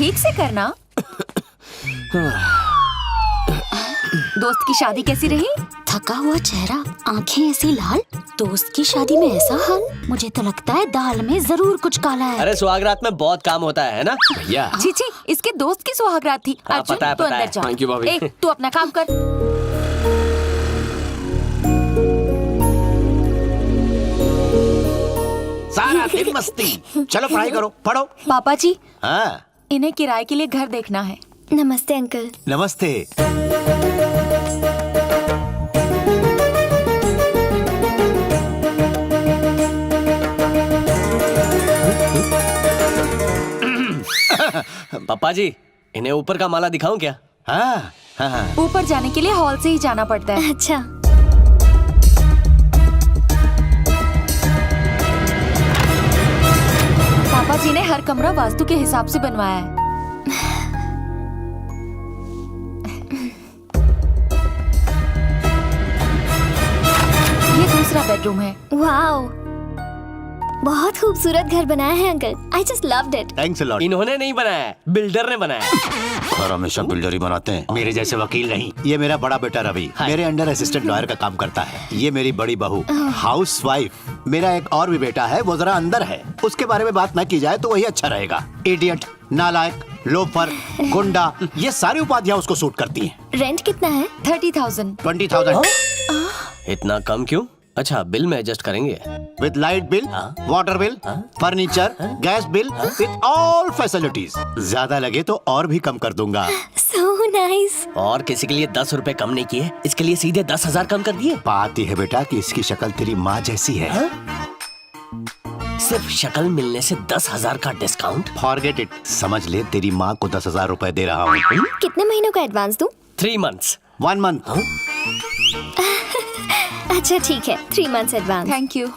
ठीक से करना। दोस्त की शादी कैसी रही? थका हुआ चेहरा, आंखें ऐसी लाल। दोस्त की शादी में ऐसा हाल? मुझे तो लगता है दाल में जरूर कुछ काला है। अरे सुहागरात में बहुत काम होता है ना भैया। छी, इसके दोस्त की सुहागरात थी। अर्जुन, पता है, तू पता अंदर है। जा। Thank you, भाभी। ए, तू अपना काम कर। सारा दिन मस्ती। चलो पढ़ाई करो, पढ़ो। पापा जी, हाँ, इन्हें किराए के लिए घर देखना है। नमस्ते अंकल। नमस्ते। पापा जी, इन्हें ऊपर का माला दिखाऊं क्या? हाँ, हाँ। ऊपर जाने के लिए हॉल से ही जाना पड़ता है। अच्छा। पापा जी ने हर कमरा वास्तु के हिसाब से बनवाया है। ये दूसरा बेडरूम है। वाओ, बहुत खूबसूरत घर बनाया है uncle. I just loved it. Thanks a lot. इन्होंने नहीं बनाया, बिल्डर ने बनाया। और हमेशा बिल्डर ही बनाते हैं, मेरे जैसे वकील नहीं। ये मेरा बड़ा बेटा रवि मेरे अंडर असिस्टेंट लॉयर का काम करता है। ये मेरी बड़ी बहू हाउस वाइफ। मेरा एक और भी बेटा है, वो जरा अंदर है। उसके बारे में बात न की जाए तो वही अच्छा रहेगा। इडियट, नालायक, लोफर, गुंडा, ये सारी उपाधियां उसको सूट करती हैं। रेंट कितना है? 30,000। 20,000 इतना कम क्यों? अच्छा, बिल में एडजस्ट करेंगे। With light bill, water bill, furniture, gas bill, with all facilities. ज्यादा लगे तो और भी कम कर दूंगा। So nice. और किसी के लिए 10 रुपए कम नहीं किए, इसके लिए सीधे 10,000 कम कर दिए। बात यह है बेटा कि इसकी शक्ल तेरी माँ जैसी है। सिर्फ शक्ल मिलने से 10,000 का डिस्काउंट? Forget it. समझ ले तेरी माँ को 10,000 रुपए दे रहा हूँ। कितने महीनों का एडवांस दूं? 3 months। 1 month। अच्छा ठीक है, 3 months एडवांस। Thank you.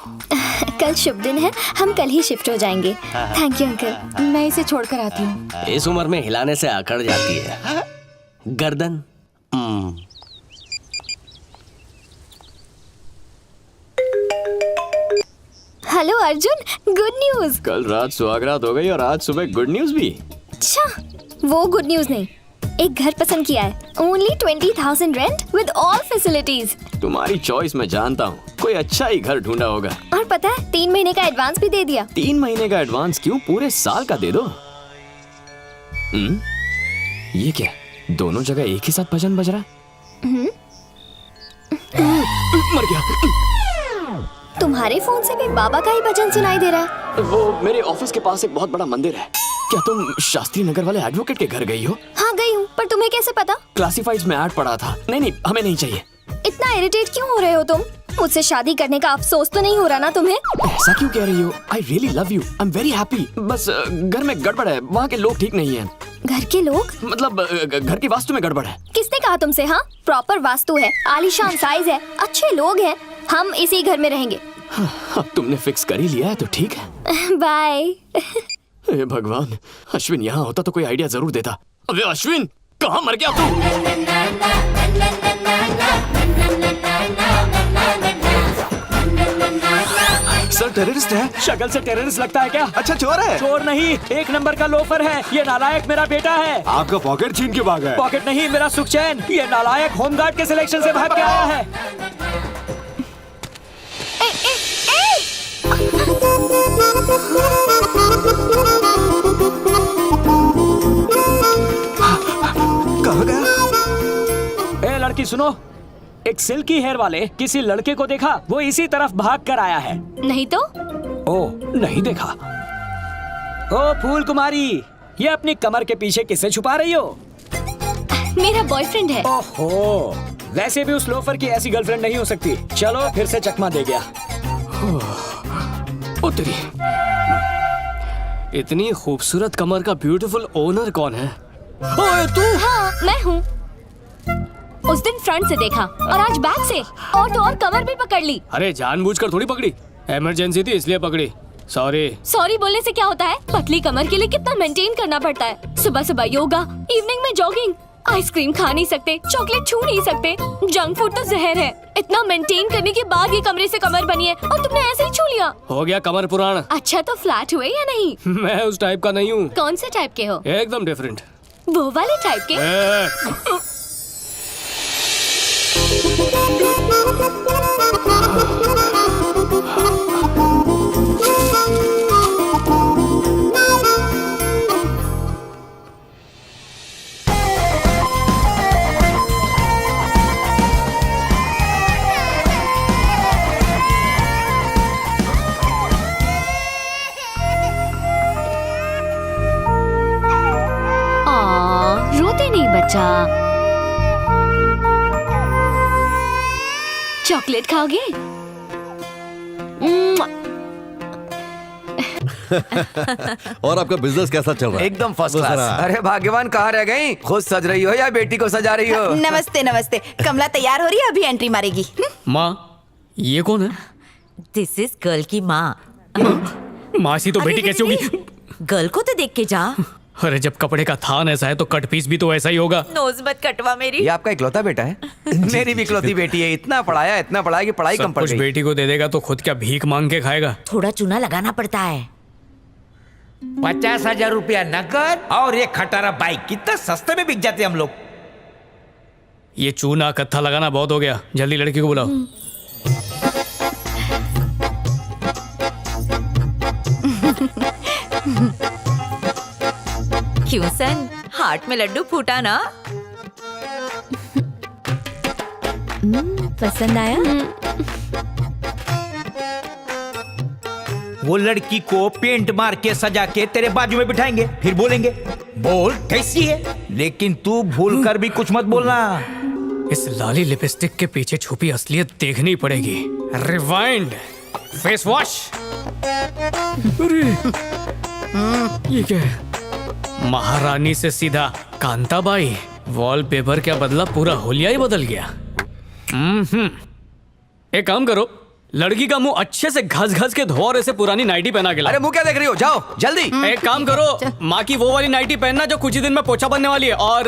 कल शुभ दिन है, हम कल ही शिफ्ट हो जाएंगे। Thank you uncle. मैं इसे छोड़कर आती हूँ। इस उम्र में हिलाने से अकड़ जाती है गर्दन। Hello Arjun, good news. कल रात सुहागरात हो गई और आज सुबह गुड न्यूज भी। अच्छा, वो गुड न्यूज नहीं, एक घर पसंद किया है। Only 20,000 rent with all facilities. तुम्हारी चॉइस मैं जानता हूँ, कोई अच्छा ही घर ढूंढा होगा। और पता है 3 महीने का एडवांस भी दे दिया। 3 महीने का एडवांस क्यों, पूरे साल का दे दो। ये क्या, दोनों जगह एक ही साथ भजन बज रहा है? मर गया। तुम्हारे फोन से भी बाबा का ही भजन सुनाई दे रहा है। वो मेरे ऑफिस के पास एक बहुत बड़ा मंदिर है। क्या तुम शास्त्री नगर वाले एडवोकेट के घर गई हो? हाँ गई हूँ, पर तुम्हें कैसे पता? क्लासिफाइड्स में ऐड पड़ा था। नहीं, हमें नहीं चाहिए। इतना इरिटेट क्यों हो रहे हो तुम? मुझसे शादी करने का अफसोस तो नहीं हो रहा ना तुम्हें? ऐसा क्यों कह रही हो? I really love you, I am very happy. बस घर में गड़बड़ है, वहाँ के लोग ठीक नहीं हैं। घर के लोग? मतलब घर की वास्तु में गड़बड़ है। किसने कहा तुमसे? हाँ, प्रॉपर वास्तु है, आलीशान साइज है, अच्छे लोग हैं। हम इसी घर में रहेंगे। अब तुमने फिक्स कर ही लिया है तो ठीक है। बाय। हे भगवान, अश्विन यहाँ होता तो कोई आइडिया जरूर देता। अबे अश्विन, कहाँ मर गया तू? सर टेररिस्ट है। शक्ल से टेररिस्ट लगता है क्या? अच्छा चोर है। चोर नहीं, 1 नंबर का लोफर है। ये नालायक मेरा बेटा है। आपका पॉकेट छीन के भागा है। पॉकेट नहीं, मेरा सुखचैन। ये नालायक होमगार्ड के सिलेक्शन से भाग के आया है। कहाँ गया? ए लड़की सुनो, एक सिल्की हेयर वाले किसी लड़के को देखा, वो इसी तरफ भाग कर आया है। नहीं तो? ओ, नहीं देखा। ओ फूल कुमारी, ये अपनी कमर के पीछे किसे छुपा रही हो? मेरा बॉयफ्रेंड है। ओहो, वैसे भी उस लोफर की ऐसी गर्लफ्रेंड नहीं हो सकती। चलो फिर से चकमा दे गया। ओ तेरी, इतनी खूबसूरत कमर का ब्यूटीफुल ओनर कौन है? ओए तू? हाँ, मैं हूँ। उस दिन फ्रंट से देखा और आज बैक से, और तो और कमर भी पकड़ ली। अरे जानबूझकर थोड़ी पकड़ी, इमरजेंसी थी इसलिए पकड़ी। सॉरी। सॉरी बोलने से क्या होता है? पतली कमर के लिए कितना मेंटेन करना पड़ता है। सुबह सुबह योगा, इवनिंग में जॉगिंग, आइसक्रीम खा नहीं सकते, चॉकलेट छू नहीं सकते, जंक फूड तो जहर है। इतना मेंटेन करने के बाद ये कमरे से कमर बनी है और तुमने ऐसे ही छू लिया। गया। हो गया कमर पुराण। अच्छा तो फ्लैट हुए या नहीं? मैं उस टाइप का नहीं हूँ, कौन से टाइप के हो? एकदम डिफरेंट। वो वाले टाइप के? रोते नहीं बच्चा। चॉकलेट खाओगे? और आपका बिजनेस कैसा चल रहा है? एकदम फर्स्ट क्लास। अरे भाग्यवान, कहाँ रह गई? खुद सज रही हो या बेटी को सजा रही हो? नमस्ते नमस्ते। कमला तैयार हो रही है, अभी एंट्री मारेगी। माँ, ये कौन है? दिस इज गर्ल की माँ। मासी तो बेटी कैसे होगी? गर्ल को तो देख के जा। अरे जब कपड़े का थान ऐसा है तो कट पीस भी तो ऐसा ही होगा। नोज मत कटवा मेरी। ये आपका इकलौता बेटा है? मेरी भी इकलौती बेटी है। इतना पढ़ाया कि पढ़ाई कम सब पड़ कुछ गई। बेटी को दे देगा तो खुद क्या भीख मांग के खाएगा? थोड़ा चूना लगाना पड़ता है। 50,000 रुपया नकद और ये खटारा बाइक कितना सस्ते में बिक जाते हम लोग। ये चूना कत्था लगाना बहुत हो गया, जल्दी लड़की को बुलाओ। क्यों सन, हार्ट में लड्डू फूटा ना? पसंद आया? वो लड़की को पेंट मार के सजा के तेरे बाजू में बिठाएंगे, फिर बोलेंगे बोल कैसी है, लेकिन तू भूल कर भी कुछ मत बोलना। इस लाली लिपस्टिक के पीछे छुपी असलियत देखनी पड़ेगी। Rewind, face wash. अरे ये क्या है? महारानी से सीधा कांताबाई। वॉलपेपर क्या बदला, पूरा होलिया ही बदल गया। एक काम करो, लड़की का मुंह अच्छे से घस घस के धो और इसे पुरानी नाइटी पहना के लाओ। अरे मुंह क्या देख रही हो, जाओ जल्दी। एक काम करो, माँ की वो वाली नाइटी पहनना जो कुछ ही दिन में पोछा बनने वाली है, और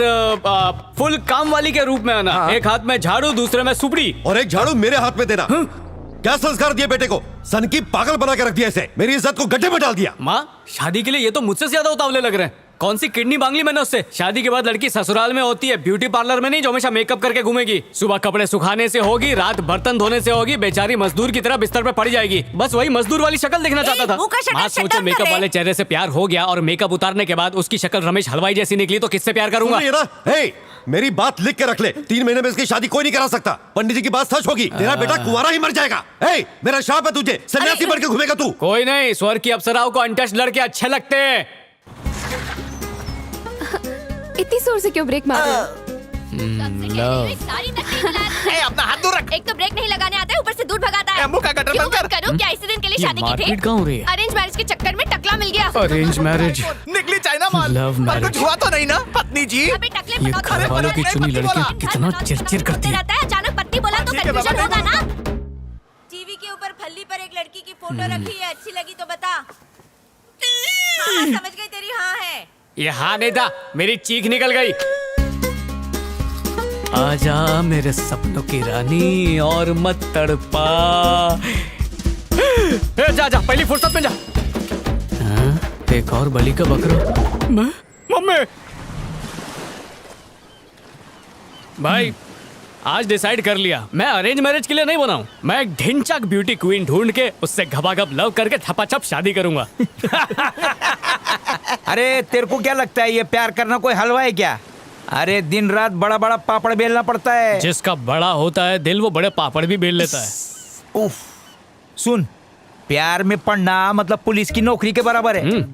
फुल काम वाली के रूप में आना। हाँ। एक हाथ में झाड़ू, दूसरे में सुपड़ी। और एक झाड़ू मेरे हाथ में देना। क्या संस्कार दिए बेटे को? सन की पागल बना के रख दिया इसे, मेरी इज्जत को गड्ढे में डाल दिया। माँ, शादी के लिए ये तो मुझसे ज्यादा उतावले लग रहे हैं। कौन सी किडनी मांग ली मैंने उससे? शादी के बाद लड़की ससुराल में होती है, ब्यूटी पार्लर में नहीं जो हमेशा मेकअप करके घूमेगी। सुबह कपड़े सुखाने से होगी, रात बर्तन धोने से होगी, बेचारी मजदूर की तरह बिस्तर पे पड़ जाएगी। बस वही मजदूर वाली शक्ल देखना चाहता था। माँ सोचो, मेकअप वाले चेहरे से प्यार हो गया और मेकअप उतारने के बाद उसकी शक्ल रमेश हलवाई जैसी निकली तो किससे प्यार करूंगा? मेरी बात लिख के रख ले, 3 महीने में इसकी शादी कोई नहीं करा सकता। पंडित जी की बात सच होगी, तेरा बेटा कुंवारा ही मर जाएगा। मेरा शाप है तुझे, सन्यासी बन के घूमेगा तू। कोई नहीं, स्वर्ग की अप्सराओं को अनटच्ड लड़के अच्छे लगते हैं। इतनी जोर से क्यों ब्रेक मार रहे हो? अपना हाथ दूर रख। एक तो ब्रेक नहीं लगाने आता है, ऊपर से दूर भगाता है। मुंह का गटर क्यों बंद कर। बंद करूं? क्या इसी दिन के लिए ये शादी की थी? मारपीट कहाँ हो रही है? अरेंज मैरिज के चक्कर में टकला मिल गया। अरेंज मैरिज, निकली चाइना माल। Love marriage. कुछ हुआ तो नहीं ना पत्नी जी? अभी टकले ये पटाखा घर वालों की चुनी लड़की कितना चिरचिर करती है। रहता है, अचानक पत्नी बोला तो कंफ्यूजन होगा ना। टीवी के ऊपर फल्ली पर एक लड़की की फोटो रखी है, अच्छी लगी तो बता। हाँ, समझ गई तेरी हाँ है। ये हाँ नहीं था, मेरी चीख निकल गई। आजा मेरे सपनों की रानी और मत तड़पा। जा जा, पहली फुर्सत में जा। एक और बलि का बकरा। मम्मी, भाई आज डिसाइड कर लिया, मैं अरेंज मैरिज के लिए नहीं बनाऊं। मैं एक ढिंचक ब्यूटी क्वीन ढूंढ के उससे घपाघप लव करके छपाछप शादी करूंगा। अरे तेरे को क्या लगता है ये प्यार करना कोई हलवा है क्या? अरे दिन रात बड़ा बड़ा पापड़ बेलना पड़ता है। जिसका बड़ा होता है दिल, वो बड़े पापड़ भी बेल लेता है। उफ, सुन, प्यार में पड़ना मतलब पुलिस की नौकरी के बराबर है।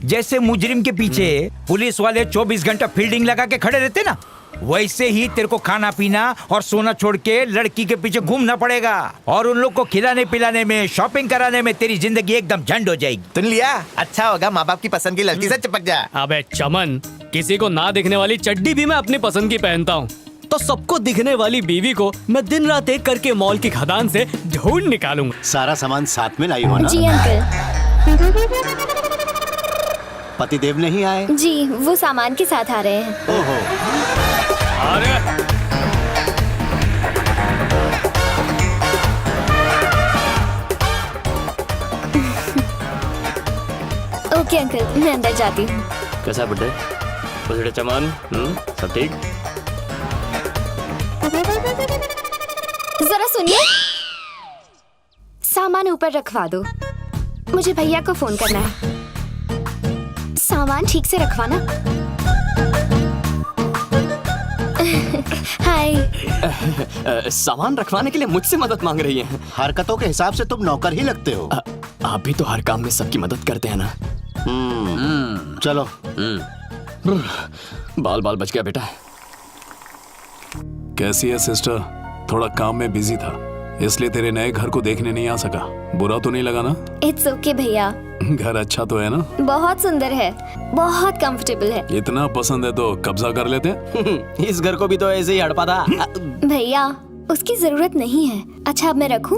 जैसे मुजरिम के पीछे पुलिस वाले 24 घंटा फील्डिंग लगा के खड़े रहते ना, वैसे ही तेरे को खाना पीना और सोना छोड़ के लड़की के पीछे घूमना पड़ेगा। और उन लोग को खिलाने पिलाने में, शॉपिंग कराने में तेरी जिंदगी एकदम झंड हो जाएगी। सुन लिया? अच्छा होगा माँ बाप की पसंद की लड़की से चिपक जा। अबे चमन, किसी को ना दिखने वाली चड्डी भी मैं अपनी पसंद की पहनता हूँ, तो सबको दिखने वाली बीवी को मैं दिन रात एक करके मॉल की खदान से ढूंढ निकालूंगा। सारा सामान साथ में लाई हो ना? जी अंकल। पतिदेव नहीं आए? जी, वो सामान के साथ आ रहे हैं। ओहो, अरे ओके अंकल, मैं अंदर जाती हूँ। कैसा है बुड्ढे? बुड्ढे चमन, सब ठीक? जरा सुनिए, सामान ऊपर रखवा दो, मुझे भैया को फोन करना है। सामान ठीक से रखवाना। हाय। सामान रखवाने के लिए मुझसे मदद मांग रही हैं। हरकतों के हिसाब से तुम नौकर ही लगते हो। आप भी तो हर काम में सबकी मदद करते हैं ना। चलो। बाल बाल बच गया बेटा। कैसी है सिस्टर? थोड़ा काम में बिजी था, इसलिए तेरे नए घर को देखने नहीं आ सका। बुरा तो नहीं लगा ना? इट्स ओके भैया। घर अच्छा तो है ना? बहुत सुंदर है, बहुत कंफर्टेबल है। इतना पसंद है तो कब्जा कर लेते हैं। इस घर को भी तो ऐसे ही हड़पा था। भैया, उसकी जरूरत नहीं है। अच्छा, अब मैं रखूं?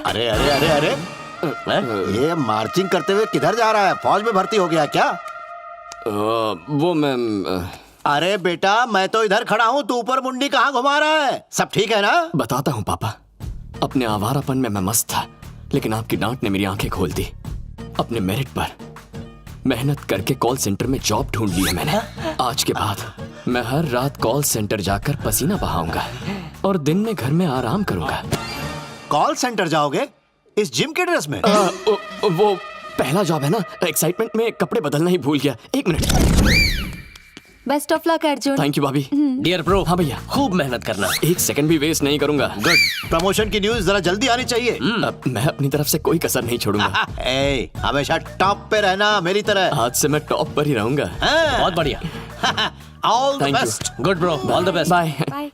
अरे अरे अरे अरे, ये मार्चिंग करते हुए किधर जा रहा है? फौज में भर्ती हो गया क्या? वो मैं अरे बेटा, मैं तो इधर खड़ा हूँ, तू ऊपर मुंडी कहाँ घुमा रहा है? सब ठीक है ना? बताता हूँ पापा। अपने आवारापन में मैं मस्त था, लेकिन आपकी डांट ने मेरी आंखें खोल दी। अपने मेरिट पर मेहनत करके कॉल सेंटर में जॉब ढूंढ ली है मैंने। आज के बाद मैं हर रात कॉल सेंटर जाकर पसीना बहाऊंगा और दिन में घर में आराम करूंगा। कॉल सेंटर जाओगे? इस जिम के ड्रेस में? वो पहला जॉब है ना, एक्साइटमेंट में कपड़े बदलना ही भूल गया। एक minute. Best of luck Arjun. Thank you भाभी। Dear bro. हाँ भैया, खूब मेहनत करना, एक सेकंड भी वेस्ट नहीं करूंगा। गुड। प्रमोशन की न्यूज़ जरा जल्दी आनी चाहिए। मैं अपनी तरफ से कोई कसर नहीं छोड़ूंगा। ए, हमेशा टॉप पे रहना मेरी तरह। आज से मैं टॉप पर ही रहूंगा। बहुत बढ़िया। All the best. Good bro, all the best. Bye. Bye.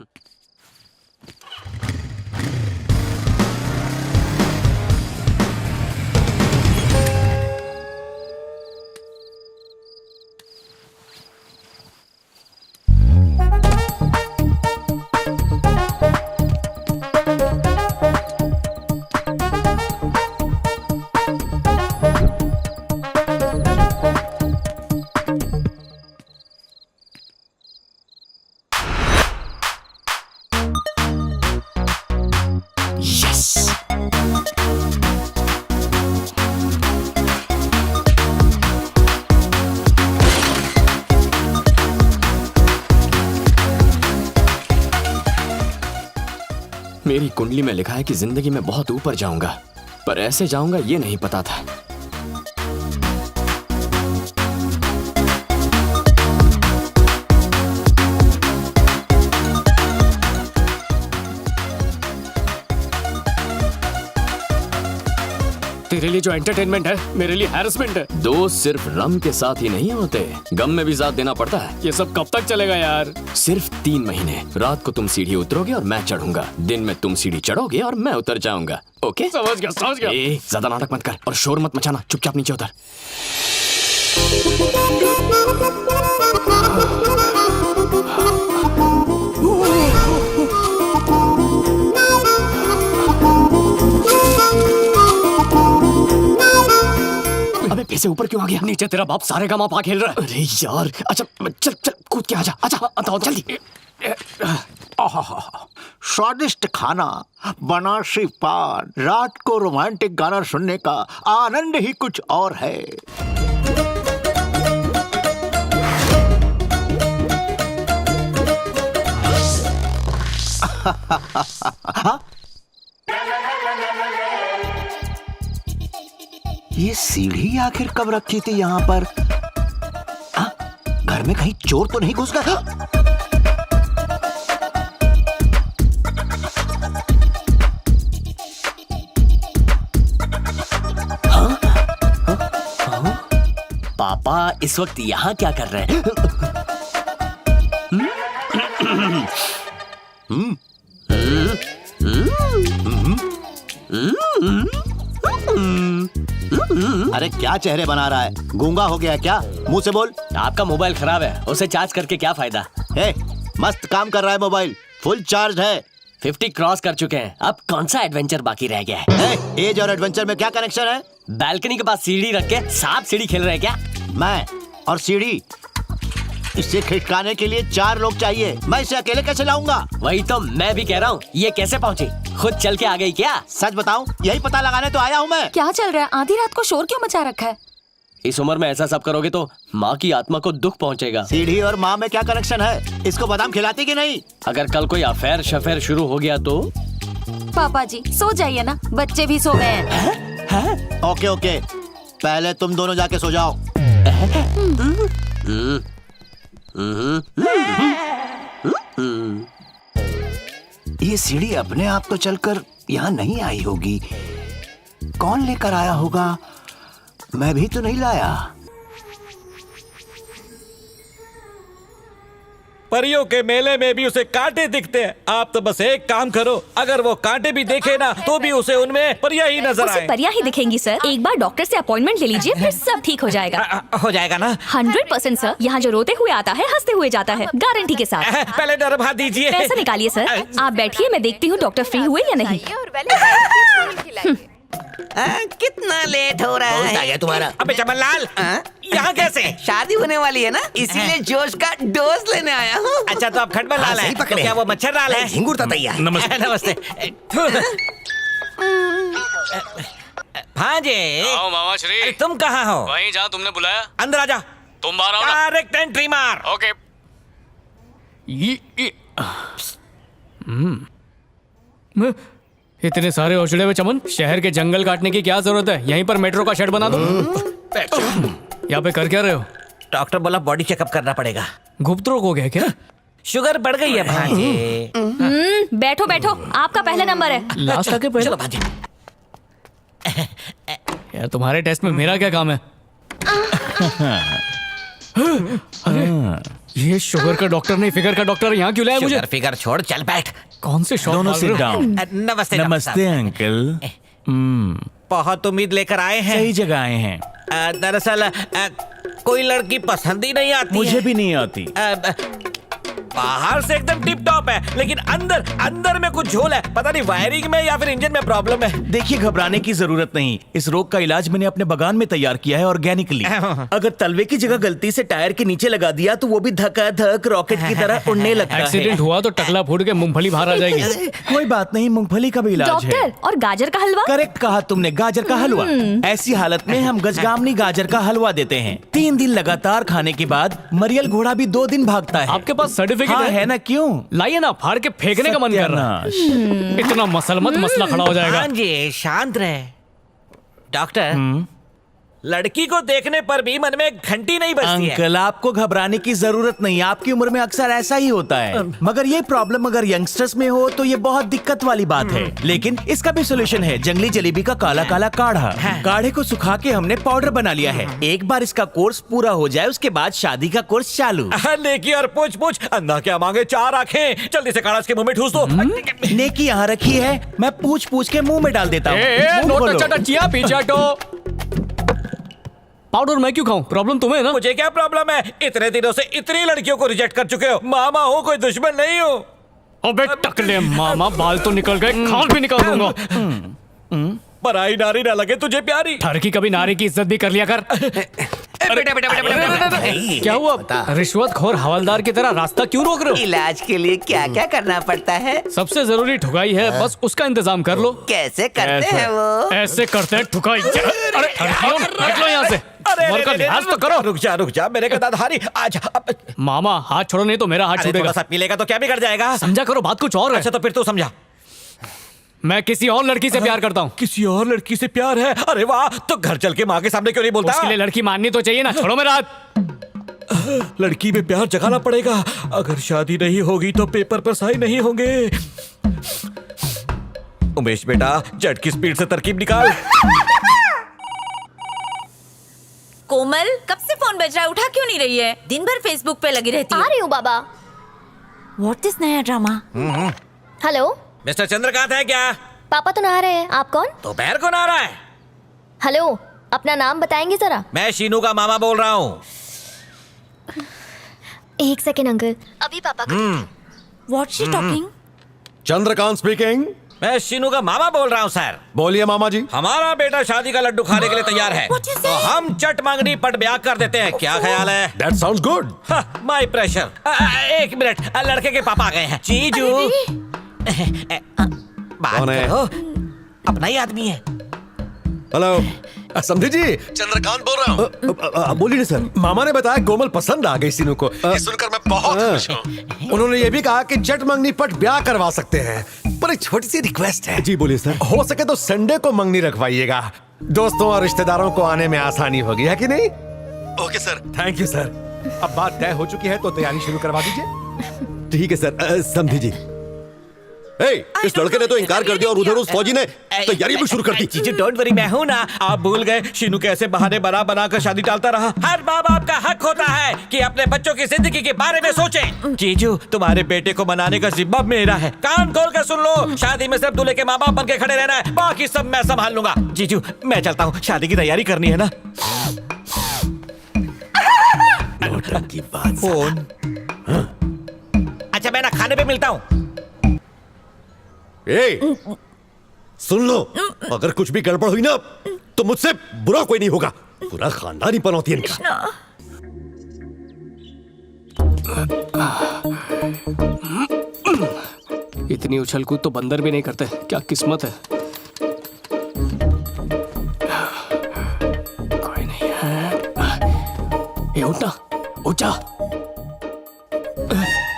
मेरी कुंडली में लिखा है कि जिंदगी में बहुत ऊपर जाऊंगा, पर ऐसे जाऊंगा ये नहीं पता था। तेरे लिए जो एंटरटेनमेंट है, मेरे लिए हैरेसमेंट है। दोस्त सिर्फ रम के साथ ही नहीं होते, गम में भी साथ देना पड़ता है। ये सब कब तक चलेगा यार? सिर्फ 3 महीने। रात को तुम सीढ़ी उतरोगे और मैं चढ़ूंगा, दिन में तुम सीढ़ी चढ़ोगे और मैं उतर जाऊंगा। ओके? समझ गया, समझ गया। ज्यादा नाटक मत कर और शोर मत मचाना, चुपचाप नीचे उतर। अबे पैसे ऊपर क्यों आ गया? नीचे तेरा बाप सारे का मापा खेल रहा है। अरे यार, अच्छा चल चल कूद के आजा। अच्छा जल्दी। स्वादिष्ट खाना, बनारसी पान, रात को रोमांटिक गाना सुनने का आनंद ही कुछ और है। ये सीढ़ी आखिर कब रखी थी यहाँ पर? घर में कहीं चोर तो नहीं घुस गया? पापा इस वक्त यहाँ क्या कर रहे हैं? अरे क्या चेहरे बना रहा है? गूंगा हो गया क्या? मुंह से बोल। आपका मोबाइल खराब है, उसे चार्ज करके क्या फायदा? मस्त काम कर रहा है मोबाइल, फुल चार्ज है। 50 क्रॉस कर चुके हैं, अब कौन सा एडवेंचर बाकी रह गया है? एज और एडवेंचर में क्या कनेक्शन है? बालकनी के पास सीढ़ी रख के सांप सीढ़ी खेल रहे हैं क्या? मैं और सीढ़ी इसे खिटकाने के लिए 4 लोग चाहिए। मैं इसे अकेले कैसे लाऊंगा? वही तो मैं भी कह रहा हूँ, ये कैसे पहुँची? खुद चल के आ गई क्या? सच बताऊं, यही पता लगाने तो आया हूँ मैं। क्या चल रहा है? आधी रात को शोर क्यों मचा रखा है? इस उम्र में ऐसा सब करोगे तो माँ की आत्मा को दुख पहुँचेगा। सीढ़ी और माँ में क्या कनेक्शन है? इसको बादाम खिलाती कि नहीं? अगर कल कोई अफेयर शफेयर शुरू हो गया तो? पापा जी सो जाइए ना, बच्चे भी सो गए हैं। ओके ओके, पहले तुम दोनों जाके सो जाओ। ये सीढ़ी अपने आप तो चलकर यहाँ नहीं आई होगी। कौन लेकर आया होगा? मैं भी तो नहीं लाया। परियों के मेले में भी उसे कांटे दिखते हैं। आप तो बस एक काम करो, अगर वो कांटे भी देखे ना तो भी उसे उनमें परियां ही नजर आए। उसे परियां ही दिखेंगी सर। एक बार डॉक्टर से अपॉइंटमेंट ले लीजिए, फिर सब ठीक हो जाएगा। हो जाएगा ना? 100% सर। यहाँ जो रोते हुए आता है हंसते हुए जाता है, गारंटी के साथ। पहले डरवा दीजिए। पैसा निकालिए सर। आप बैठिए, मैं देखती हूँ डॉक्टर फ्री हुए या नहीं। कितना लेट हो रहा है तुम्हारा? अबे चमनलाल, यहाँ कैसे? शादी होने वाली है ना, इसीलिए जोश का डोज लेने आया हूँ। अच्छा तो आप खटमल लाल है, तो क्या वो मच्छर लाल है? झिंगुर तैयार। नमस्ते। नमस्ते। भांजे, आओ मामा श्री। अरे तुम कहाँ हो? वहीं जहाँ तुमने बुलाया। अंदर आ जा। तुम बाहर आओ ना। डायरेक्ट एंट्री मार। ओके। इतने सारे औषधे हुए चमन, शहर के जंगल काटने की क्या जरूरत है? यहीं पर मेट्रो का शेड बना दो। यहाँ पे कर क्या रहे हो? डॉक्टर बोला बॉडी चेकअप करना पड़ेगा। गुप्त रोग हो गया क्या? शुगर बढ़ गई है भांजे। बैठो बैठो, आपका पहला नंबर है। लास्ट आके पहले। चलो भांजे। यार तुम्हारे टेस्ट में मेरा क्या काम है? अरे ये शुगर का डॉक्टर नहीं, फिगर का डॉक्टर यहाँ क्यों लाया मुझे? फिगर छोड़, चल बैठ। कौन से शॉट दोनों मार सिट रहे हो? डाउन। नमस्ते। नमस्ते अंकल। बहुत उम्मीद लेकर आए हैं। सही जगह आए हैं। दरअसल कोई लड़की पसंद ही नहीं आती मुझे है। भी नहीं आती। बाहर से एकदम टिप टॉप है, लेकिन अंदर अंदर में कुछ झोल है। पता नहीं वायरिंग में या फिर इंजन में प्रॉब्लम है। देखिए घबराने की जरूरत नहीं, इस रोग का इलाज मैंने अपने बागान में तैयार किया है ऑर्गेनिकली। अगर तलवे की जगह गलती से टायर के नीचे लगा दिया तो वो भी धक्का धक रॉकेट की तरह उड़ने लगता है। एक्सीडेंट हुआ तो टकला फूट के मूंगफली बाहर आ जाएगी। कोई बात नहीं, मूंगफली का भी इलाज है। डॉक्टर, और गाजर का हलवा? करेक्ट कहा तुमने, गाजर का हलवा। ऐसी हालत में हम गजगामनी गाजर का हलवा देते हैं। 3 दिन लगातार खाने के बाद मरियल घोड़ा भी 2 दिन भागता है। आपके पास सर्टिफिकेट हाँ, है ना? क्यों? लाइए ना, फाड़ के फेंकने का मन कर रहा है। इतना मसल मत, मसला खड़ा हो जाएगा। भांजे शांत रहे। डॉक्टर, लड़की को देखने पर भी मन में घंटी नहीं बजती है। अंकल आपको घबराने की जरूरत नहीं, आपकी उम्र में अक्सर ऐसा ही होता है। मगर ये प्रॉब्लम अगर यंगस्टर्स में हो तो ये बहुत दिक्कत वाली बात है। लेकिन इसका भी सोल्यूशन है, जंगली जलेबी का काला काला काढ़ा। काढ़े को सुखा के हमने पाउडर बना लिया है। एक बार इसका कोर्स पूरा हो जाए उसके बाद शादी का कोर्स चालू। नेकी और पूछ पूछ, अंधा क्या मांगे 4 आंखें। जल्दी से काढ़ा इसके मुंह में ठूस दो। नेकी यहाँ रखी है, मैं पूछ पूछ के मुंह में डाल देता हूँ। पाउडर मैं क्यों खाऊं? प्रॉब्लम तुम्हें है ना? मुझे क्या प्रॉब्लम है? इतने दिनों से इतनी लड़कियों को रिजेक्ट कर चुके हो। मामा हो, कोई दुश्मन नहीं हो। अबे टकले मामा, बाल तो निकल गए, खाल भी निकाल दूंगा। पराई नारी ना लगे तुझे प्यारी। ठरकी कभी नारी की इज्जत भी कर लिया कर। क्या हुआ? रिश्वतखोर हवलदार की तरह रास्ता क्यों रोक रहे हो? इलाज के लिए क्या क्या करना पड़ता है? सबसे जरूरी ठुकाई है, बस उसका इंतजाम कर लो। कैसे करते हैं वो? ऐसे करते हैं ठुकाई। अरे ठरकियों, निकलो यहाँ से। मर का लिहाज तो करो। रुक जा मेरे गद्दाधारी। आजा मामा, हाथ छोड़ो नहीं तो मेरा हाथ छूटेगा। थोड़ा सा पीलेगा तो क्या बिगड़ जाएगा? समझा करो, बात कुछ और है। अच्छा तो फिर तू समझा। मैं किसी और लड़की से प्यार करता हूँ। किसी और लड़की से प्यार है? अरे वाह, तो घर चल के माँ के सामने क्यों नहीं बोलता? उसके लिए लड़की माननी तो चाहिए ना। छोड़ो मेरा हाथ। लड़की में प्यार जगाना पड़ेगा। अगर शादी नहीं होगी तो पेपर पर साइन नहीं होंगे। उमेश बेटा, जेट की स्पीड से तरकीब निकाल। कोमल, कब से फोन बज रहा है? उठा क्यों नहीं रही है? दिन भर फेसबुक पे लगी रहती है। आ रही हूँ बाबा। व्हाट दिस नया ड्रामा? हेलो मिस्टर चंद्रकांत है क्या? पापा तो नहा रहे हैं, आप कौन? दोपहर को नहा रहा है। हेलो, अपना नाम बताएंगे जरा? मैं शीनू का मामा बोल रहा हूँ। 1 सेकेंड अंकल, अभी पापा का। What she talking? Chandrakant speaking. मैं शीनू का मामा बोल रहा हूँ सर। बोलिए मामा जी। हमारा बेटा शादी का लड्डू खाने के लिए तैयार है, तो हम चट मांगनी पट ब्याह कर देते हैं, क्या ख्याल है? That sounds good. My pressure. एक मिनट, लड़के के पापा आ गए हैं। जीजू बात कौन है? करो, अपना ही आदमी है। हेलो समझी जी, चंद्रकांत बोल रहा हूँ। बोलिए ना सर। मामा ने बताया कोमल पसंद आ गई सीनू को। ये सुनकर मैं बहुत खुश हूँ। उन्होंने ये भी कहा कि चट मंगनी पट ब्याह करवा सकते हैं, पर एक छोटी सी रिक्वेस्ट है। जी बोलिए सर। हो सके तो संडे को मंगनी रखवाइएगा, दोस्तों और रिश्तेदारों को आने में आसानी होगी, है कि नहीं? Okay sir. Thank you sir. अब बात तय हो चुकी है तो तैयारी शुरू करवा दीजिए। ठीक है सर। समझी जी। इस लड़के ने तो इनकार कर दिया और उधर उस फौजी ने तैयारी भी शुरू कर दी। जीजू डोंट वरी, मैं हूँ ना। आप भूल गए शीनू कैसे बहाने बना कर शादी टालता रहा। हर माँ बाप का हक होता है कि अपने बच्चों की जिंदगी के बारे में सोचें। जीजू तुम्हारे बेटे को मनाने का जिम्मा मेरा है, कान खोल कर सुन लो। शादी में सिर्फ दूल्हे के माँ बाप बन के खड़े रहना है, बाकी सब मैं संभाल लूंगा। जीजू मैं चलता हूँ, शादी की तैयारी करनी है ना। की बात। फोन। अच्छा मैं ना खाने पे मिलता हूँ। सुन लो, अगर कुछ भी गड़बड़ हुई ना तो मुझसे बुरा कोई नहीं होगा। पूरा खानदानी पनौती है इनका। इतनी उछल कूद तो बंदर भी नहीं करते, क्या किस्मत है। कोई नहीं है। ए उठना, उठ जा।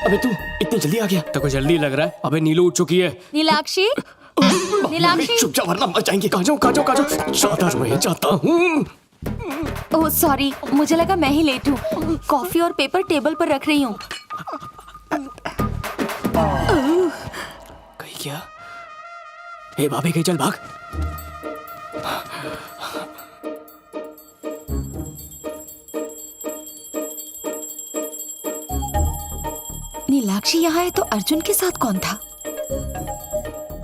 अबे तू इतनी जल्दी आ गया? तो कोई जल्दी लग रहा है। अबे नीलू उठ चुकी है। नीलाक्षी, नीलाक्षी। चुप जा वरना मर जाएंगे। कहाँ जाऊँ? जाता हूँ। ओह सॉरी, मुझे लगा मैं ही लेट हूँ। कॉफी और पेपर टेबल पर रख रही हूँ। कहीं क्या? ए भाभी कहीं चल भाग। नीलाक्षी यहाँ है तो अर्जुन के साथ कौन था?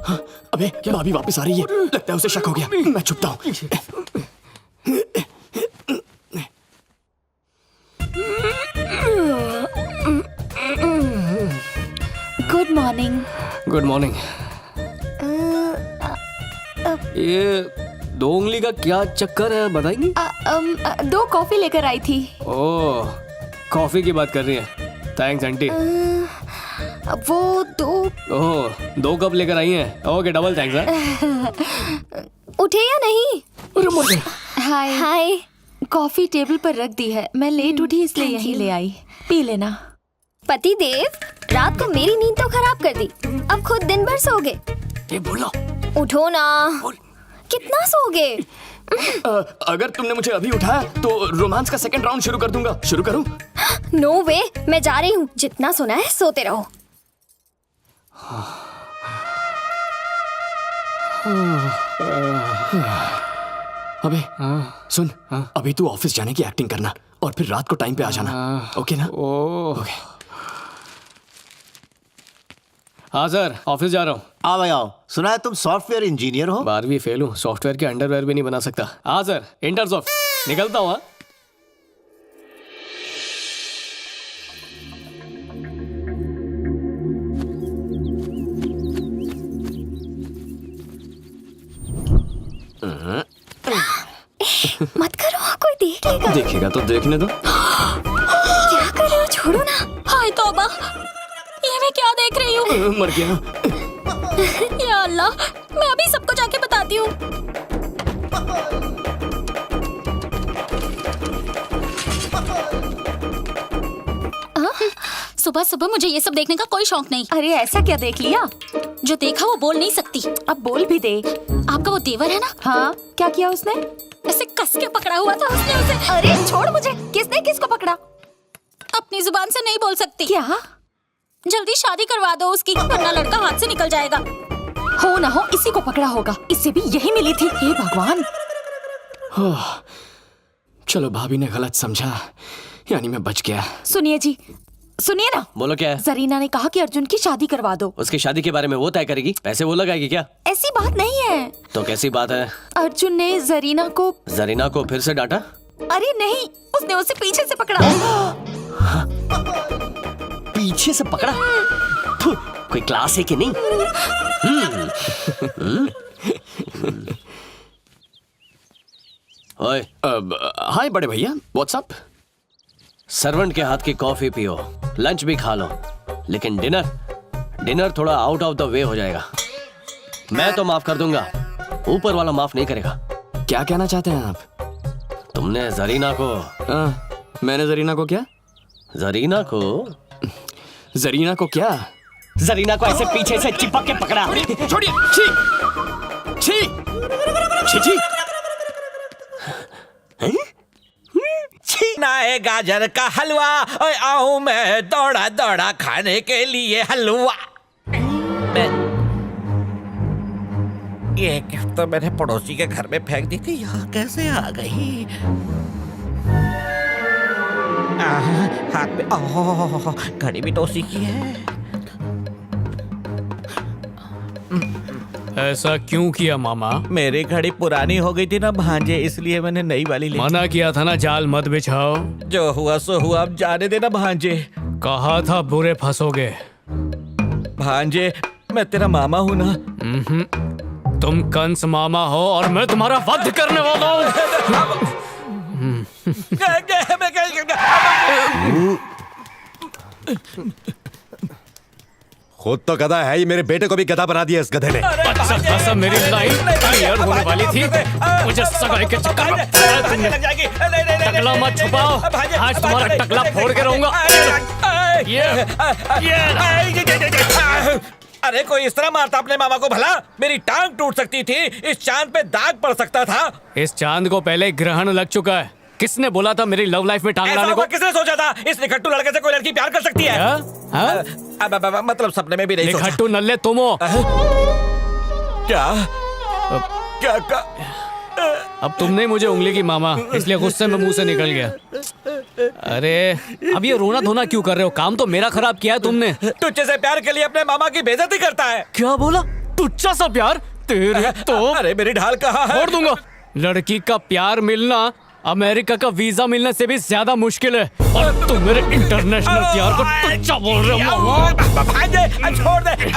हाँ, अबे भाभी वापस आ रही है, लगता है उसे शक हो गया। मैं छुपता हूँ। Good morning. Good morning. ये दो उंगली का क्या चक्कर है बताएंगी? 2 कॉफी लेकर आई थी। ओह, कॉफी की बात कर रही है। Thanks aunty. वो 2। ओह, 2 कप लेकर आई हैं। ओके, डबल थैंक्स है। उठे या नहीं? हाय हाय। कॉफी टेबल पर रख दी है, मैं लेट उठी इसलिए यहीं ले आई। पी लेना। पति देव, रात को मेरी नींद तो खराब कर दी, अब खुद दिन भर सोगे। ये बोलो। उठो ना। कितना सोगे? अगर तुमने मुझे अभी उठाया तो रोमांस का सेकंड राउंड शुरू कर दूंगा। शुरू करूं? नो वे, मैं जा रही हूँ। जितना सोना है सोते रहो। अबे सुन, अभी तू ऑफिस जाने की एक्टिंग करना और फिर रात को टाइम पे आ जाना। ओके ना? ओके। हाँ सर, ऑफिस जा रहा हूँ। आओ भाई आओ। सुना है तुम सॉफ्टवेयर इंजीनियर हो? 12वीं फेल हूँ, सॉफ्टवेयर के अंडरवेयर भी नहीं बना सकता। हाँ सर, इंटर्स ऑफ निकलता हूँ। मत करो, कोई देख लेगा। देखेगा तो देखने दो। क्या कर रहे हो? छोड़ो ना। हाय तौबा, ये मैं क्या देख रही हूँ? मर गया। या अल्लाह, मैं अभी सबको जाके बताती हूँ। सुबह सुबह मुझे ये सब देखने का कोई शौक नहीं। अरे ऐसा क्या देख लिया? जो देखा वो बोल नहीं सकती। अब बोल भी दे। आपका वो देवर है ना? हाँ, क्या किया उसने? ऐसे कस के पकड़ा हुआ था उसने उसे। अरे छोड़ मुझे। किसने किसको पकड़ा? अपनी जुबान से नहीं बोल सकती। क्या? जल्दी शादी करवा दो उसकी, वरना लड़का हाथ से निकल जाएगा। हो ना हो इसी को पकड़ा होगा। इससे भी यही मिली थी। हे भगवान। चलो, भाभी ने गलत समझा, यानी मैं बच गया। सुनिए जी, सुनिए ना। बोलो क्या है? जरीना ने कहा कि अर्जुन की शादी करवा दो। उसकी शादी के बारे में वो तय करेगी? पैसे वो लगाएगी क्या? ऐसी बात नहीं है। तो कैसी बात है? अर्जुन ने जरीना को फिर से डांटा? अरे नहीं, उसने उसे पीछे से पकड़ा। पीछे से पकड़ा? कोई क्लास है कि नहीं? ओए, हाय बड़े भैया, व्हाट्सअप? सर्वेंट के हाथ की कॉफी पियो, लंच भी खा लो, लेकिन डिनर थोड़ा आउट ऑफ द वे हो जाएगा। मैं तो माफ कर दूंगा, ऊपर वाला माफ नहीं करेगा। क्या कहना चाहते हैं आप? तुमने जरीना को मैंने जरीना को क्या? जरीना को क्या? जरीना को ऐसे पीछे से चिपक के पकड़ा। छोड़िए। छी छी छी छी। छीना है गाजर का हलवा, ओए आऊं मैं दौड़ा दौड़ा खाने के लिए हलवा। ये क्या तो मैंने पड़ोसी के घर में फेंक दी थी, यहाँ कैसे आ गई? हाथ में घड़ी भी तो उसी की है। ऐसा क्यों किया मामा? मेरी घड़ी पुरानी हो गई थी ना भांजे, इसलिए मैंने नई वाली ली। मना किया था ना जाल मत बिछाओ। जो हुआ सो हुआ, अब जाने देना भांजे। कहा था बुरे फंसोगे। भांजे मैं तेरा मामा हूँ ना। तुम कंस मामा हो और मैं तुम्हारा वध करने वाला हूँ। खुद तो गधा है, ये मेरे बेटे को भी गधा बना दिया इस गधे ने। अच्छा मेरी लाइन क्लियर होने वाली थी, मुझे सगाई के चक्कर में तुमने। टकला मत छुपाओ, आज तुम्हारा टकला फोड़ के रहूंगा। अरे कोई इस तरह मारता अपने मामा को भला? मेरी टांग टूट सकती थी, इस चांद पे दाग पड़ सकता था। इस चांद को पहले ग्रहण लग चुका है। किसने बोला था मेरी लव लाइफ में टांग लाने को? किसने सोचा था इस निखट्टू लड़के से कोई लड़की प्यार कर सकती है? मतलब सपने में भी नहीं सोचा। निखट्टू नल्ले तुम हो। क्या क्या अब तुमने मुझे उंगली की मामा, इसलिए गुस्से में मुंह से निकल गया। अरे अब ये रोना धोना क्यों कर रहे हो? काम तो मेरा खराब किया है तुमने। तुझे से प्यार के लिए अपने मामा की बेइज्जती करता है। क्या बोला? तुच्चा सा प्यार? तेरे तो अरे मेरी ढाल कहाँ है? छोड़ दूंगा। लड़की का प्यार मिलना अमेरिका का वीजा मिलने से भी ज्यादा मुश्किल है, और तुम मेरे इंटरनेशनल प्यार को तुच्चा बोल रहे हो। छोड़ दे।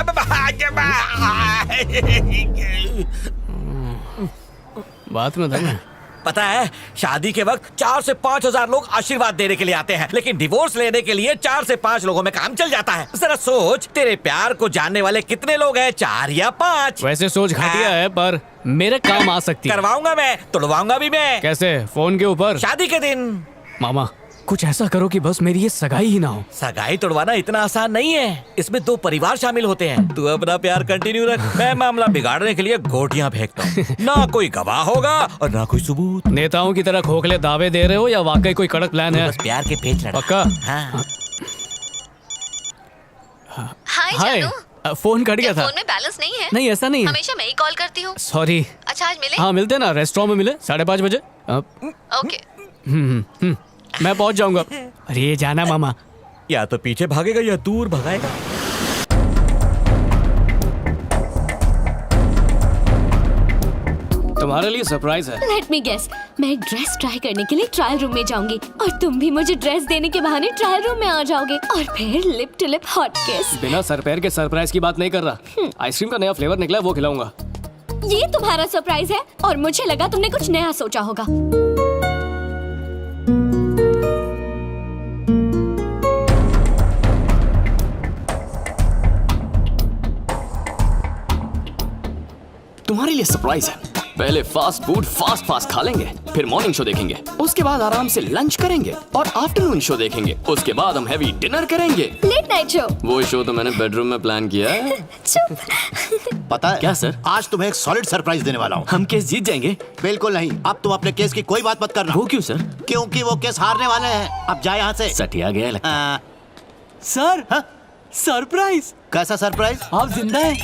बात में था। पता है, शादी के वक्त 4 से 5 हजार लोग आशीर्वाद देने के लिए आते हैं, लेकिन डिवोर्स लेने के लिए 4 से 5 लोगों में काम चल जाता है। जरा सोच, तेरे प्यार को जानने वाले कितने लोग हैं? 4 या 5? वैसे सोच घटिया है, पर मेरे काम आ सकती है। करवाऊंगा मैं, तुड़वाऊंगा भी मैं। कैसे? फोन के ऊपर? शादी के दिन। मामा कुछ ऐसा करो कि बस मेरी ये सगाई ही ना हो। सगाई तोड़वाना इतना आसान नहीं है, इसमें 2 परिवार शामिल होते हैं। तू अपना प्यार कंटिन्यू रख, मैं मामला बिगाड़ने के लिए गोटियां फेंकता हूँ। ना कोई गवाह होगा और ना कोई सबूत। नेताओं की तरह खोखले दावे दे रहे हो या वाकई कोई कड़क प्लान है? बस प्यार के पेच लड़ा। पक्का? हाँ। हाय, फोन कट गया था। फोन में बैलेंस नहीं है? नहीं ऐसा नहीं है। हमेशा मैं ही कॉल करती हूँ। सॉरी। अच्छा आज मिले? हाँ मिलते ना, रेस्टोरेंट में मिले 5:30 बजे। ओके। मैं पहुंच जाऊंगा। अरे जाना मामा। या तो पीछे भागेगा या दूर भगाएगा। तुम्हारे लिए सरप्राइज है। लेट मी गेस, मैं एक ड्रेस ट्राई करने के लिए ट्रायल रूम में जाऊंगी और तुम भी मुझे ड्रेस देने के बहाने ट्रायल रूम में आ जाओगे और फिर लिप टू लिप हॉट किस। बिना सर पैर के सरप्राइज की बात नहीं कर रहा। आइसक्रीम का नया फ्लेवर निकला है, वो खिलाऊंगा। ये तुम्हारा सरप्राइज है और मुझे लगा तुमने कुछ नया सोचा होगा। तुम्हारे लिए सरप्राइज है। पहले फास्ट फूड फास्ट खा लेंगे, फिर मॉर्निंग शो देखेंगे, उसके बाद आराम से लंच करेंगे और आफ्टरनून शो देखेंगे, उसके बाद हम हैवी डिनर करेंगे। Late night show. वो शो तो मैंने बेडरूम में प्लान किया है। चुप। पता है क्या सर? आज तुम्हें एक सॉलिड सरप्राइज देने वाला हूँ। हम केस जीत जाएंगे? बिल्कुल नहीं, अब तुम अपने केस की कोई बात मत करना। वो क्यों सर? क्योंकि वो केस हारने वाले हैं। अब जाए यहाँ से। सटिया गया लगता है। Sir surprise. कैसा सरप्राइज? आप जिंदा हैं?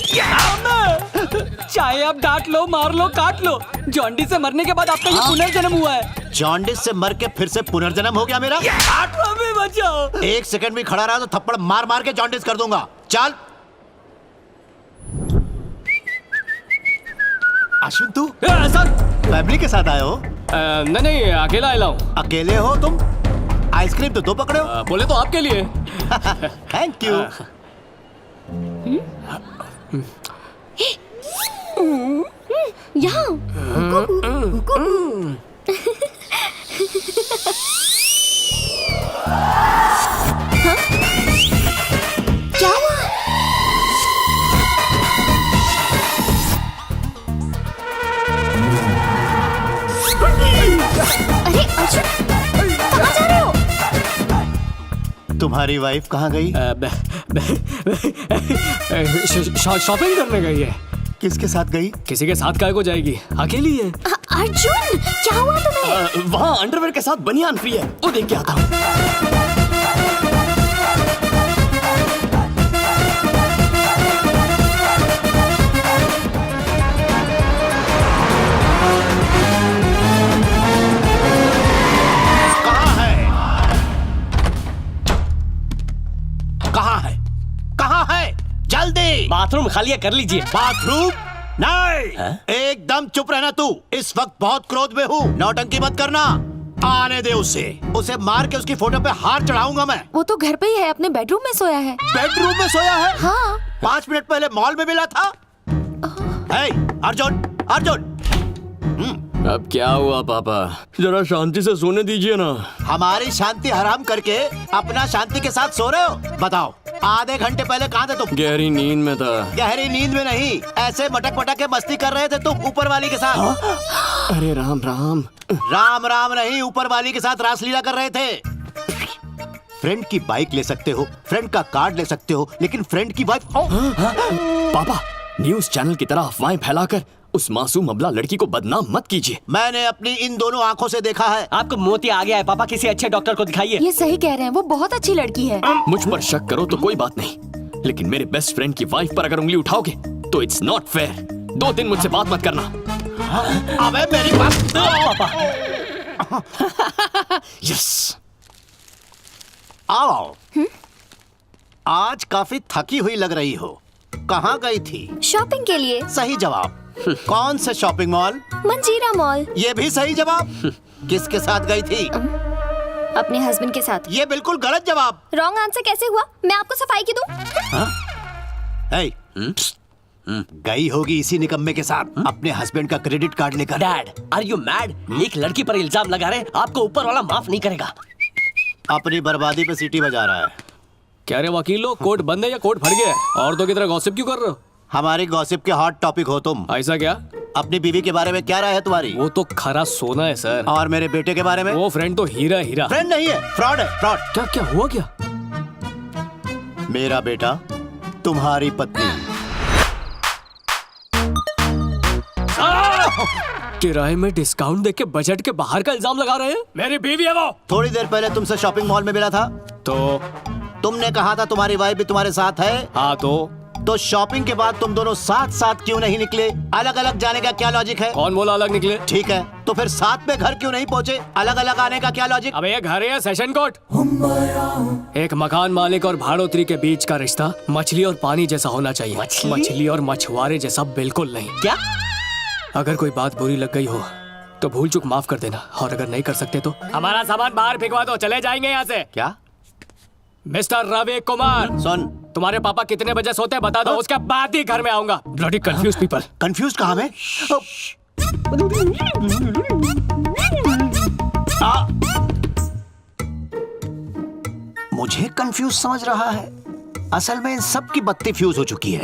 चाहे आप डांट लो, मार लो, काट लो, जॉन्डिस से मरने के बाद आपका ये पुनर्जन्म हुआ है। जॉन्डिस से मर के फिर से पुनर्जन्म हो गया मेरा? हमें बचाओ। 1 सेकंड भी खड़ा रहा तो थप्पड़ मार मार के जॉन्डिस कर दूंगा। चल अश्विन, तू फैमिली के साथ आए हो? नहीं अकेला आया हूँ। अकेले हो तुम? आइसक्रीम तो 2 पकड़े हो। बोले तो आपके लिए। Thank you. यहाँ हाँ? क्या हुआ? अरे अर्जुन, कहाँ जा रहे हो? तुम्हारी वाइफ कहाँ गई? शॉपिंग करने गई है। किसके साथ गई? किसी के साथ काहे को जाएगी, अकेली है। अर्जुन, क्या हुआ तुम्हें? वहाँ अंडरवेयर के साथ बनियान फ्री है, वो देख के आता हूँ। जल्दी बाथरूम खाली है, कर लीजिए। बाथरूम नहीं, एकदम चुप रहना तू। इस वक्त बहुत क्रोध में हूँ, नौटंकी मत करना। आने दे उसे मार के उसकी फोटो पे हार चढ़ाऊंगा मैं। वो तो घर पे ही है, अपने बेडरूम में सोया है। बेडरूम में सोया है? हाँ। 5 मिनट पहले मॉल में मिला था। अर्जुन अर्जुन, अब क्या हुआ पापा, जरा शांति से सोने दीजिए ना। हमारी शांति हराम करके अपना शांति के साथ सो रहे हो? बताओ, आधे घंटे पहले कहाँ थे तुम? गहरी नींद में था। गहरी नींद में नहीं, ऐसे मटक मटक के मस्ती कर रहे थे तुम ऊपर वाली के साथ। अरे राम राम। राम राम नहीं, ऊपर वाली के साथ रासलीला कर रहे थे। फ्रेंड की बाइक ले सकते हो, फ्रेंड का कार्ड ले सकते हो, लेकिन फ्रेंड की वाइफ। पापा, न्यूज चैनल की तरह अफवाहें फैलाकर उस मासूम अबला लड़की को बदनाम मत कीजिए। मैंने अपनी इन दोनों आंखों से देखा है। आपको मोती आ गया है पापा, किसी अच्छे डॉक्टर को दिखाइए। ये सही कह रहे हैं, वो बहुत अच्छी लड़की है। मुझ पर शक करो तो कोई बात नहीं, लेकिन मेरे बेस्ट फ्रेंड की वाइफ पर अगर उंगली उठाओगे तो इट्स नॉट फेयर। 2 दिन मुझसे बात मत करना। अबे मेरी बात पापा। यस। आओ। आज काफी थकी हुई लग रही हो। कहाँ गई थी? शॉपिंग के लिए। सही जवाब। कौन से शॉपिंग मॉल? मंजीरा मॉल। ये भी सही जवाब। किसके साथ गई थी? अपने हस्बैंड के साथ। ये बिल्कुल गलत जवाब। रॉन्ग आंसर कैसे हुआ? मैं आपको सफाई की दूं? गई होगी इसी निकम्मे के साथ अपने हस्बैंड का क्रेडिट कार्ड लेकर। Dad, are you mad? एक लड़की पर इल्जाम लगा रहे, आपको ऊपर वाला माफ नहीं करेगा। अपनी बर्बादी पे सीटी बजा रहा है। क्या रे वकील लोग, कोर्ट बंद है या कोर्ट फट गया? औरतों की तरह गॉसिप क्यों कर रहे हो? हमारी गॉसिप के हॉट टॉपिक हो तुम। ऐसा क्या? अपनी बीवी के बारे में क्या राय है तुम्हारी? वो तो खरा सोना है सर। और मेरे बेटे के बारे में? वो फ्रेंड तो हीरा हीरा। फ्रेंड नहीं है, फ्रॉड है, फ्रॉड। क्या क्या हुआ क्या? मेरा बेटा तुम्हारी पत्नी। किराए में डिस्काउंट देके बजट के बाहर का इल्जाम लगा रहे हैं। मेरी बीवी है वो। थोड़ी देर पहले तुमसे शॉपिंग मॉल में मिला था तो तुमने कहा था तुम्हारी वाइफ भी तुम्हारे साथ है। हाँ तो शॉपिंग के बाद तुम दोनों साथ साथ क्यों नहीं निकले? अलग अलग जाने का क्या लॉजिक है? कौन बोला अलग निकले? ठीक है, तो फिर साथ में घर क्यों नहीं पहुँचे? अलग अलग आने का क्या लॉजिक? अबे ये घर है या सेशन कोर्ट? एक मकान मालिक और भाड़ोत्री के बीच का रिश्ता मछली और पानी जैसा होना चाहिए। मछली और मछुआरे जैसा बिल्कुल नहीं। क्या? अगर कोई बात बुरी लग गई हो तो भूल चूक माफ कर देना, और अगर नहीं कर सकते तो हमारा सामान बाहर फेंकवा दो, चले जाएंगे यहाँ से। क्या? मिस्टर रवि कुमार, सुन, तुम्हारे पापा कितने बजे सोते हैं बता दो, उसके बाद ही घर में आऊंगा। Bloody confuse people. कंफ्यूज कहाँ में? मुझे कंफ्यूज समझ रहा है, असल में इन सब की बत्ती फ्यूज हो चुकी है।